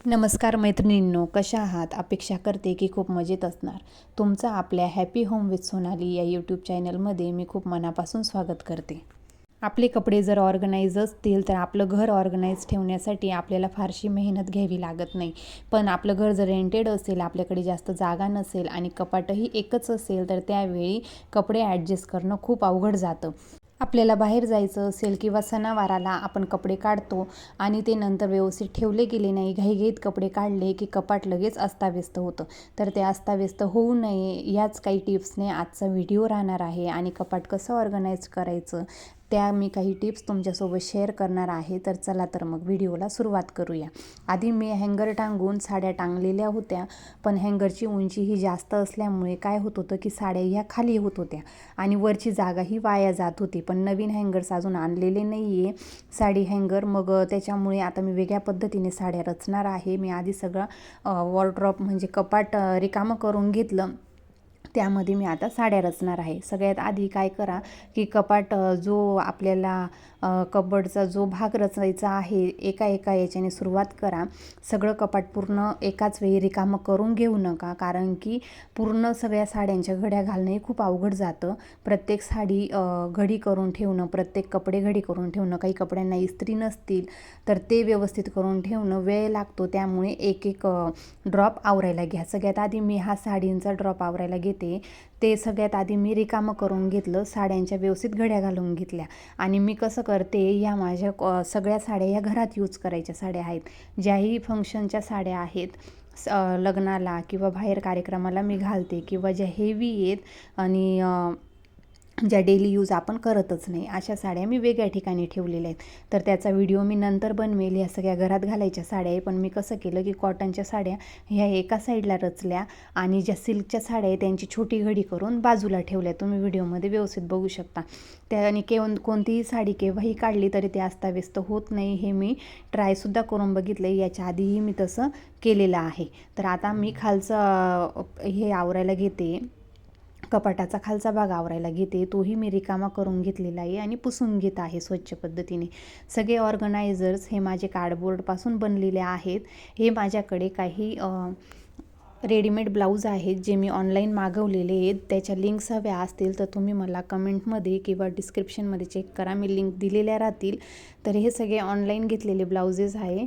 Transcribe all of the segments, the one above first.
नमस्कार मैत्रिणींनो, कशा आहात? अपेक्षा करते की खूप मजेत असणार. तुमचं आपल्या हॅपी होम विथ सोनाली या यूट्यूब चॅनलमध्ये मी खूप मनापासून स्वागत करते. आपले कपडे जर ऑर्गनाईज असतील तर आपलं घर ऑर्गनाईज ठेवण्यासाठी आपल्याला फारशी मेहनत घ्यावी लागत नाही. पण आपलं घर जर रेंटेड असेल, आपल्याकडे जास्त जागा नसेल आणि कपाटही एकच असेल तर त्यावेळी कपडे ॲडजस्ट करणं खूप अवघड जातं. आपल्याला बाहेर जायचं असेल किंवा सणावाराला आपण कपडे काढतो आणि ते नंतर व्यवस्थित ठेवले गेले नाही, घाईघाईत कपडे काढले की कपाट लगेच अस्ताव्यस्त होतं. तर ते अस्ताव्यस्त होऊ नये याच काही टिप्सने आजचा व्हिडिओ राहणार आहे आणि कपाट कसं ऑर्गनाईज करायचं त्या मी काही टिप्स तुमच्यासोबत शेअर करणार आहे. तर चला तर मग व्हिडिओला सुरुवात करूया. आधी मी हँगर टांगून साड्या टांगलेल्या होत्या, पण हँगरची उंची ही जास्त असल्यामुळे काय होत होतं की साड्या ह्या खाली होत होत्या आणि वरची जागाही वाया जात होती. पण नवीन हँगर्स अजून आणलेले नाही आहे साडी हँगर, मग त्याच्यामुळे आता मी वेगळ्या पद्धतीने साड्या रचणार आहे. मी आधी सगळं वॉर्डरोब म्हणजे कपाट रिकामं करून घेतलं, त्यामध्ये मी आता साड्या रचणार आहे. सगळ्यात आधी काय करा की कपाट जो आपल्याला कबडचा जो भाग रचायचा आहे एका याच्याने सुरुवात करा. सगळं कपाट पूर्ण एकाच वेळी रिकामं करून घेऊ नका, कारण की पूर्ण सगळ्या साड्यांच्या घड्या घालणंही खूप अवघड जातं. प्रत्येक साडी घडी करून ठेवणं, प्रत्येक कपडे घडी करून ठेवणं, काही कपड्यांना इस्त्री नसतील तर ते व्यवस्थित करून ठेवणं वेळ लागतो. त्यामुळे एक एक ड्रॉप आवरायला घ्या. सगळ्यात आधी मी हा साडींचा ड्रॉप आवरायला घेते. ते सगळ्यात आधी मी रिकामं करून घेतलं, साड्यांच्या व्यवस्थित घड्या घालून घेतल्या. आणि मी कसं करते, ह्या माझ्या सगळ्या साड्या ह्या घरात यूज करायच्या साड्या आहेत. ज्याही फंक्शनच्या साड्या आहेत लग्नाला किंवा बाहेर कार्यक्रमाला मी घालते, किंवा ज्या हेवी आहेत आणि ज्या डेली यूज आपण करतच नाही अशा साड्या मी वेगळ्या ठिकाणी ठेवलेल्या आहेत. तर त्याचा व्हिडिओ मी नंतर बनवेल. ह्या सगळ्या घरात घालायच्या साड्या आहे, पण मी कसं केलं की कॉटनच्या साड्या ह्या एका साईडला रचल्या आणि ज्या सिल्कच्या साड्या आहे त्यांची छोटी घडी करून बाजूला ठेवल्या. तुम्ही व्हिडिओमध्ये व्यवस्थित बघू शकता. त्याने कोणतीही साडी केव्हाही काढली तरी ते अस्ताव्यस्त होत नाही. हे मी ट्रायसुद्धा करून बघितलं, याच्या आधीही मी तसं केलेलं आहे. तर आता मी खालचं हे आवरायला घेते, कपाटाचा खालचा भाग आवरायला घेते. तोही मी रिकामा करून घेतलेला आहे आणि पुसून घेत आहे स्वच्छ पद्धतीने. सगळे ऑर्गनायझर्स हे माझे कार्डबोर्डपासून बनलेले आहेत. हे माझ्याकडे काही रेडीमेड ब्लाऊज आहेत जे मी ऑनलाईन मागवलेले आहेत. त्याच्या लिंक्स हव्या असतील तर तुम्ही मला कमेंटमध्ये किंवा डिस्क्रिप्शनमध्ये चेक करा, मी लिंक दिलेल्या राहतील. तर हे सगळे ऑनलाईन घेतलेले ब्लाउजेस आहे.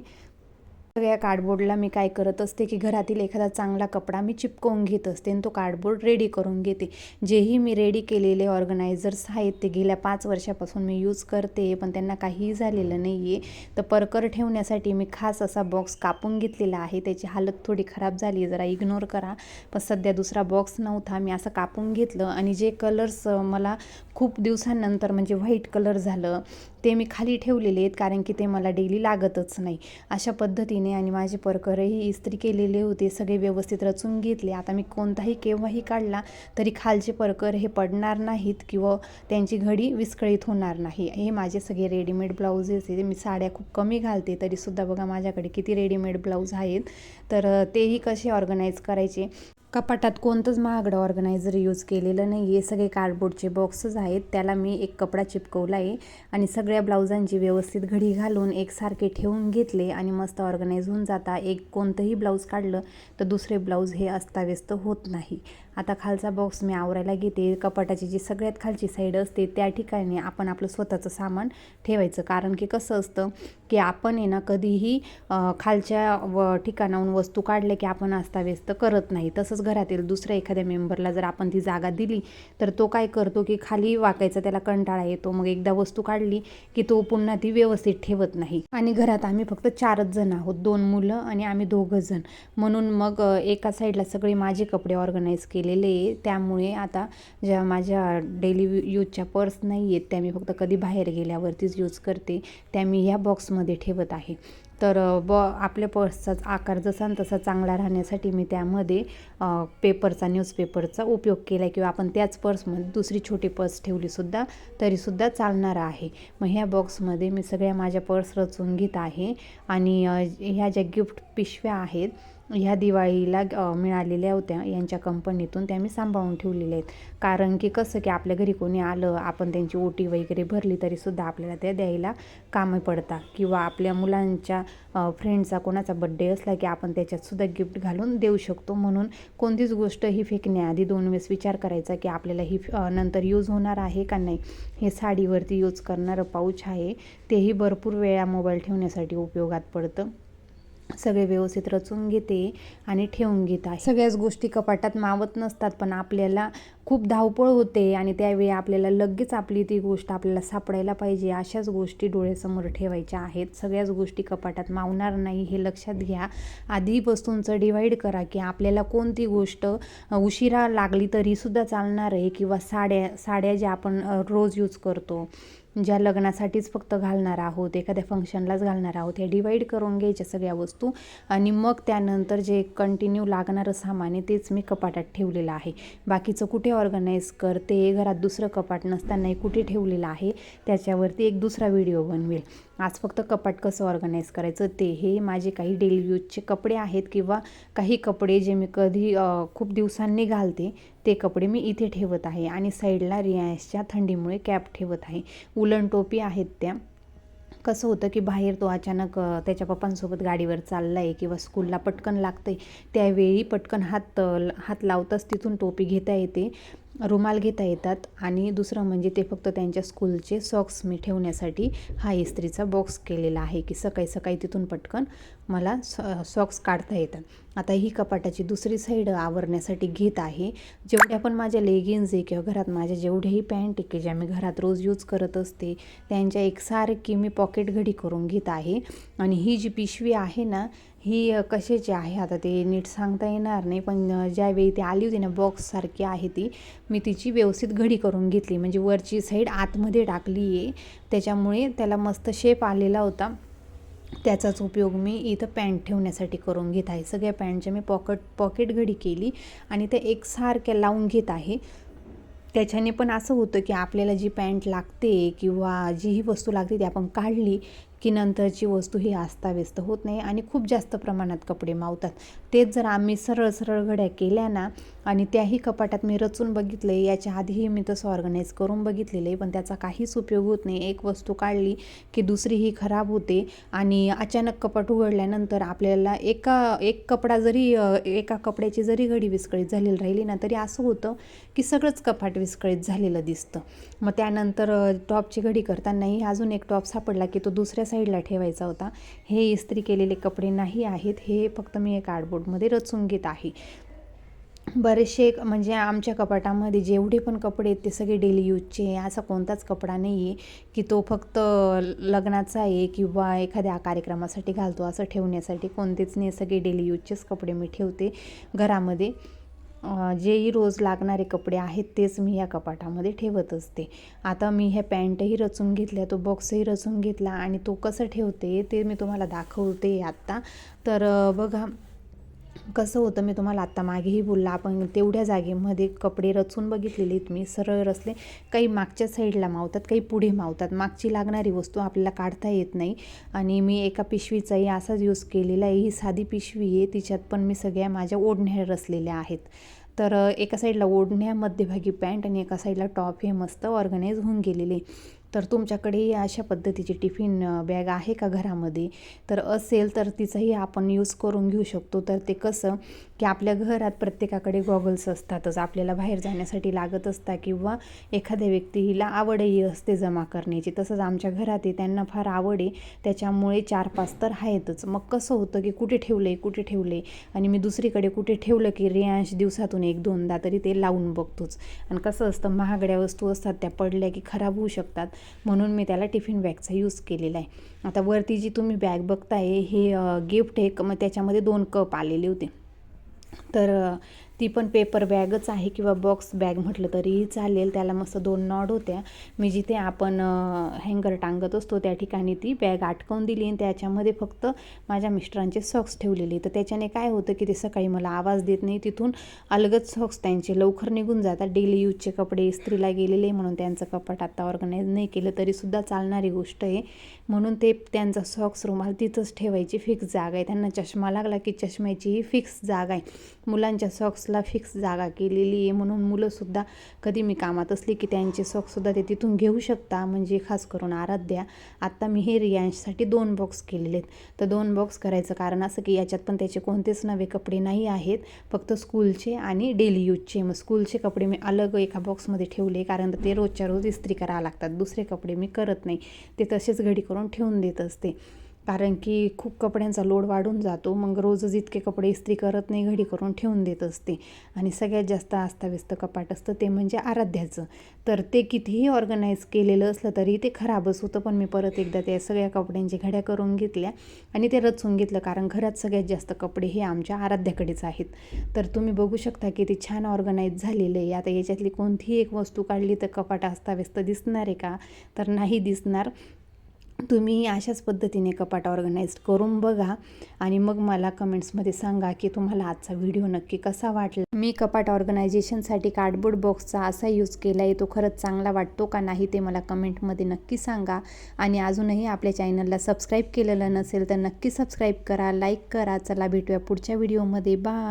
सगळ्या कार्डबोर्डला मी काय करत असते की घरातील एखादा चांगला कपडा मी चिपकवून घेत असते आणि तो कार्डबोर्ड रेडी करून घेते. जेही मी रेडी केलेले ऑर्गनायझर्स आहेत ते गेल्या 5 वर्षापासून मी यूज करते, पण त्यांना काहीही झालेलं नाही आहे. तर परकर ठेवण्यासाठी मी खास असा बॉक्स कापून घेतलेला आहे. त्याची हालत थोडी खराब झाली, जरा इग्नोर करा. पण सध्या दुसरा बॉक्स नव्हता, मी असं कापून घेतलं आणि जे कलर्स मला खूप दिवसांनंतर म्हणजे व्हाईट कलर झालं ते मी खाली ठेवलेले आहेत, कारण की ते मला डेली लागतच नाही अशा पद्धतीने. आणि माझे परकरही इस्त्री केलेले होते, सगळे व्यवस्थित रचून घेतले. आता मी कोणताही केव्हाही काढला तरी खालचे परकर हे पडणार नाहीत किंवा त्यांची घडी विस्कळीत होणार नाही. हे माझे सगळे रेडीमेड ब्लाऊजेस आहेत. मी साड्या खूप कमी घालते तरीसुद्धा बघा माझ्याकडे किती रेडीमेड ब्लाऊज आहेत. तर तेही कसे ऑर्गनाईज करायचे. कपाटात कोणतंच महागडं ऑर्गनायझर यूज केलेलं नाही आहे. सगळे कार्डबोर्डचे बॉक्सेस आहेत, त्याला मी एक कपडा चिपकवला आहे आणि सगळ्या ब्लाऊजांची व्यवस्थित घडी घालून एकसारखे ठेवून घेतले आणि मस्त ऑर्गनाईज होऊन जाता. एक कोणतंही ब्लाऊज काढलं तर दुसरे ब्लाऊज हे अस्ताव्यस्त होत नाही. आता खालचा बॉक्स मी आवरायला घेते. कपाटाची जी सगळ्यात खालची साईड असते त्या ठिकाणी आपण आपलं स्वतःचं सामान ठेवायचं, कारण की कसं असतं की आपण आहे ना कधीही खालच्या ठिकाणाहून वस्तू काढल्या की आपण अस्ताव्यस्त करत नाही. तसंच घरातील दुसऱ्या एखाद्या मेंबरला जर आपण ती जागा दिली तर तो काय करतो की खाली वाकायचा त्याला कंटाळा येतो. मग एकदा वस्तू काढली की तो पुन्हा ती व्यवस्थित ठेवत नाही. आणि घरात आम्ही फक्त 4च जण आहोत, 2 मुलं आणि आम्ही 2 जण, म्हणून मग एका साईडला सगळे माझे कपडे ऑर्गनाईज केलेले आहे. त्यामुळे आता ज्या माझ्या डेली यूजच्या पर्स नाही आहेत त्या मी फक्त कधी बाहेर गेल्यावरतीच यूज करते, त्या मी ह्या बॉक्समध्ये ठेवत आहे. तर आपल्या पर्सचा आकार जसा तसा चांगला राहण्यासाठी मी त्यामध्ये न्यूजपेपरचा उपयोग केला, किंवा आपण त्याच पर्समध्ये दुसरी छोटी पर्स ठेवलीसुद्धा तरीसुद्धा चालणार आहे. मग ह्या बॉक्समध्ये मी सगळ्या माझ्या पर्स रचून घेत आहे. आणि ह्या ज्या गिफ्ट पिशव्या आहेत, ह्या दिवाळीला मिळालेल्या होत्या यांच्या कंपनीतून, त्या मी सांभाळून ठेवलेल्या आहेत. कारण की कसं की आपल्या घरी कोणी आलं, आपण त्यांची ओटी वगैरे भरली तरीसुद्धा आपल्याला त्या द्यायला कामी पडतात. किंवा आपल्या मुलांच्या फ्रेंडचा कोणाचा बड्डे असला की आपण त्याच्यातसुद्धा गिफ्ट घालून देऊ शकतो. म्हणून कोणतीच गोष्ट ही फेकण्याआधी 2 वेळेस विचार करायचा की आपल्याला ही नंतर यूज होणार आहे का नाही. हे साडीवरती यूज करणारं पाऊच आहे, तेही भरपूर वेळा मोबाईल ठेवण्यासाठी उपयोगात पडतं. सगळे व्यवस्थित रचून घेते आणि ठेवून घेत आहे. सगळ्याच गोष्टी कपाटात मावत नसतात, पण आपल्याला खूप धावपळ होते आणि त्यावेळी आपल्याला लगेच आपली ती गोष्ट आपल्याला सापडायला पाहिजे, अशाच गोष्टी डोळ्यासमोर ठेवायच्या आहेत. सगळ्याच गोष्टी कपाटात मावणार नाही हे लक्षात घ्या. आधी वस्तूंचं डिवाईड करा की आपल्याला कोणती गोष्ट उशिरा लागली तरीसुद्धा चालणार आहे, किंवा साड्या ज्या आपण रोज यूज करतो, ज्या लग्नासाठीच फक्त घालणार आहोत, एखाद्या फंक्शनलाच घालणार आहोत, ह्या डिवाईड करून घ्यायच्या सगळ्या वस्तू. आणि मग त्यानंतर जे कंटिन्यू लागणारं सामान आहे तेच मी कपाटात ठेवलेलं आहे. बाकीचं कुठे ऑर्गनाईज करते, घरात दुसरं कपाट नसतानाही कुठे ठेवलेलं आहे, त्याच्यावरती एक दुसरा व्हिडिओ बनवेल. आज फक्त कपाट कसं ऑर्गनाईज करायचं ते. हे माझे काही डेली यूजचे कपडे आहेत, किंवा काही कपडे जे मी कधी खूप दिवसांनी घालते ते कपडे मी इथे ठेवत आहे. आणि साईडला रियान्सच्या थंडीमुळे कॅप ठेवत आहे. उलन टोपी आहेत त्या. कसं होतं की बाहेर तो अचानक त्याच्या पप्पांसोबत गाडीवर चालला आहे किंवा स्कूलला पटकन लागतं आहे, त्यावेळी पटकन हात लावताच तिथून टोपी घेता येते, रुमाल घेता येतात. आणि दुसरं म्हणजे ते फक्त त्यांच्या स्कूलचे सॉक्स मी ठेवण्यासाठी हा इस्त्रीचा बॉक्स केलेला आहे, की सकाळी सकाळी तिथून पटकन मला सॉक्स काढता येतात. आता ही कपाटाची दुसरी साईड आवरण्यासाठी घेत आहे. जेवढ्या पण माझ्या लेगिन्स आहे किंवा घरात माझ्या जेवढ्याही पॅन्ट आहे की ज्या मी घरात रोज यूज करत असते, त्यांच्या एकसारखी मी पॉकेट घडी करून घेत आहे. आणि ही जी पिशवी आहे ना, ही कशाची आहे आता ते नीट सांगता येणार नाही, पण ज्यावेळी ती आली होती ना बॉक्ससारखी आहे ती, मी तिची व्यवस्थित घडी करून घेतली. म्हणजे वरची साईड आतमध्ये टाकली आहे, त्याच्यामुळे त्याला मस्त शेप आलेला होता. त्याचाच उपयोग मी इथं पॅन्ट ठेवण्यासाठी करून घेत आहे. सगळ्या पॅन्टच्या मी पॉकेट घडी केली आणि त्या एकसारख्या लावून घेत आहे. त्याच्याने पण असं होतं की आपल्याला जी पॅन्ट लागते किंवा जी ही वस्तू लागते ती आपण काढली की नंतरची वस्तू ही अस्ताव्यस्त होत नाही आणि खूप जास्त प्रमाणात कपडे मावतात. तेच जर आम्ही सरळ सरळ घड्या केल्या ना, आणि त्याही कपाटात मी रचून बघितलं आहे, याच्या आधीही मी तसं ऑर्गनाईज करून बघितलेलं आहे, पण त्याचा काहीच उपयोग होत नाही. एक वस्तू काढली की दुसरी ही खराब होते आणि अचानक कपाट उघडल्यानंतर आपल्याला एक कपडा जरी एका कपड्याची जरी घडी विस्कळीत झालेली राहिली ना, तरी असं होतं की सगळंच कपाट विस्कळीत झालेलं दिसतं. मग त्यानंतर टॉपची घडी करतानाही अजून एक टॉप सापडला की तो दुसऱ्या साईडला ठेवायचा होता. हे इस्त्री केलेले कपडे नाही आहेत, हे फक्त मी एक कार्डबोर्डमध्ये रचून घेत आहे. बरेचसे म्हणजे आमच्या कपाटामध्ये जेवढे पण कपडे आहेत ते सगळे डेली यूजचे. असा कोणताच कपडा नाही आहे की तो फक्त लग्नाचा आहे किंवा एखाद्या कार्यक्रमासाठी घालतो असं ठेवण्यासाठी कोणतेच नाही. सगळे डेली यूजचेच कपडे मी ठेवते घरामध्ये. जेही रोज लागणारे कपडे आहेत तेच मी या कपाटामध्ये ठेवत असते. आता मी ह्या पॅन्टही रचून घेतल्या, तो बॉक्सही रचून घेतला आणि तो कसं ठेवते ते मी तुम्हाला दाखवते आत्ता. तर बघा कसं होतं, मी तुम्हाला आत्ता मागेही बोलला, आपण तेवढ्या जागेमध्ये कपडे रचून बघितलेले आहेत मी, सरळ रचले. काही मागच्या साईडला मावतात, काही पुढे मावतात. मागची लागणारी वस्तू आपल्याला काढता येत नाही. आणि मी एका पिशवीचाही असाच यूज केलेला आहे. ही साधी पिशवी आहे, तिच्यात पण मी सगळ्या माझ्या ओढण्या रचलेल्या आहेत. तर एका साईडला ओढण्या, मध्यभागी पॅन्ट आणि एका साईडला टॉप हे मस्त ऑर्गनाईज होऊन गेलेले. तर तुमच्याकडेही अशा पद्धतीची टिफिन बॅग आहे का घरामध्ये? तर असेल तर तिचाही आपण यूज करून घेऊ शकतो. तर ते कसं की आपल्या घरात प्रत्येकाकडे गॉगल्स असतातच, आपल्याला बाहेर जाण्यासाठी लागत असतात किंवा एखाद्या व्यक्तीला आवडही असते जमा करण्याची. तसंच आमच्या घरात आहे, त्यांना फार आवड आहे, त्याच्यामुळे 4-5 तर आहेतच. मग कसं होतं की कुठे ठेवले आणि मी दुसरीकडे कुठे ठेवलं की रियांश दिवसातून 1-2दा तरी ते लावून बघतोच. आणि कसं असतं, महागड्या वस्तू असतात त्या पडल्या की खराब होऊ शकतात, म्हणून मी त्याला टिफिन बॅगचा यूज केलेला आहे. आता वरती जी तुम्ही बॅग बघताय हे गिफ्ट आहे, मग त्याच्यामध्ये 2 कप आलेले होते. तर ती पण पेपर बॅगच आहे किंवा बॉक्स बॅग म्हटलं तरीही चालेल. त्याला मस्त 2 नॉड होत्या. मी जिथे आपण हँगर टांगत असतो त्या ठिकाणी ती बॅग अटकवून दिली आणि त्याच्यामध्ये फक्त माझ्या मिस्टरांचे सॉक्स ठेवलेले. तर त्याच्याने काय होतं की ते सकाळी मला आवाज देत नाही. तिथून अलगद सॉक्स त्यांचे लवकर निघून जातात. डेली यूजचे कपडे इस्त्रीला गेलेले म्हणून त्यांचं कपाट आता ऑर्गनाईज नाही केलं तरीसुद्धा चालणारी गोष्ट आहे. म्हणून ते त्यांचा सॉक्स रुमाल तिथंच ठेवायची फिक्स जागा आहे. त्यांना चष्मा लागला की चष्म्याचीही फिक्स जागा आहे. मुलांच्या सॉक्सला फिक्स जागा केलेली आहे. म्हणून मुलंसुद्धा कधी मी कामात असली की त्यांचे सॉक्ससुद्धा ते तिथून घेऊ शकता. म्हणजे खास करून आराध्या. आत्ता मी हे रियांशसाठी 2 बॉक्स केलेले आहेत. तर 2 बॉक्स करायचं कारण असं की याच्यात पण त्याचे कोणतेच नवे कपडे नाही आहेत, फक्त स्कूलचे आणि डेली यूजचे. मग स्कूलचे कपडे मी अलग एका बॉक्समध्ये ठेवले कारण ते रोजच्या रोज इस्त्री करावं लागतात. दुसरे कपडे मी करत नाही, ते तसेच घडी करून ठेवून देत असते. कारण की खूप कपड्यांचा लोड वाढून जातो. मग रोजच इतके कपडे इस्त्री करत नाही, घडी करून ठेवून देत असते. आणि सगळ्यात जास्त अस्ताव्यस्त कपाट असतं ते म्हणजे आराध्याचं. तर ते कितीही ऑर्गनाईज केलेलं असलं तरी ते खराबच होतं. पण मी परत एकदा त्या सगळ्या कपड्यांची घड्या करून घेतल्या आणि ते रचून घेतलं कारण घरात सगळ्यात जास्त कपडे हे आमच्या आराध्याकडेच आहेत. तर तुम्ही बघू शकता की ते छान ऑर्गनाईज झालेलं आहे. आता याच्यातली कोणतीही एक वस्तू काढली तर कपाट अस्ताव्यस्त दिसणार आहे का? तर नाही दिसणार. तुम्ही अशाच पद्धतीने कपाट ऑर्गनाईज करून बघा आणि मग मला कमेंट्समध्ये सांगा की तुम्हाला आजचा व्हिडिओ नक्की कसा वाटला. मी कपाट ऑर्गनायझेशनसाठी कार्डबोर्ड बॉक्सचा असा यूज केला आहे, तो खरंच चांगला वाटतो का नाही ते मला कमेंटमध्ये नक्की सांगा. आणि अजूनही आपल्या चॅनलला सबस्क्राईब केलेलं नसेल तर नक्की सबस्क्राईब करा, लाईक करा. चला भेटूया पुढच्या व्हिडिओमध्ये. बाय.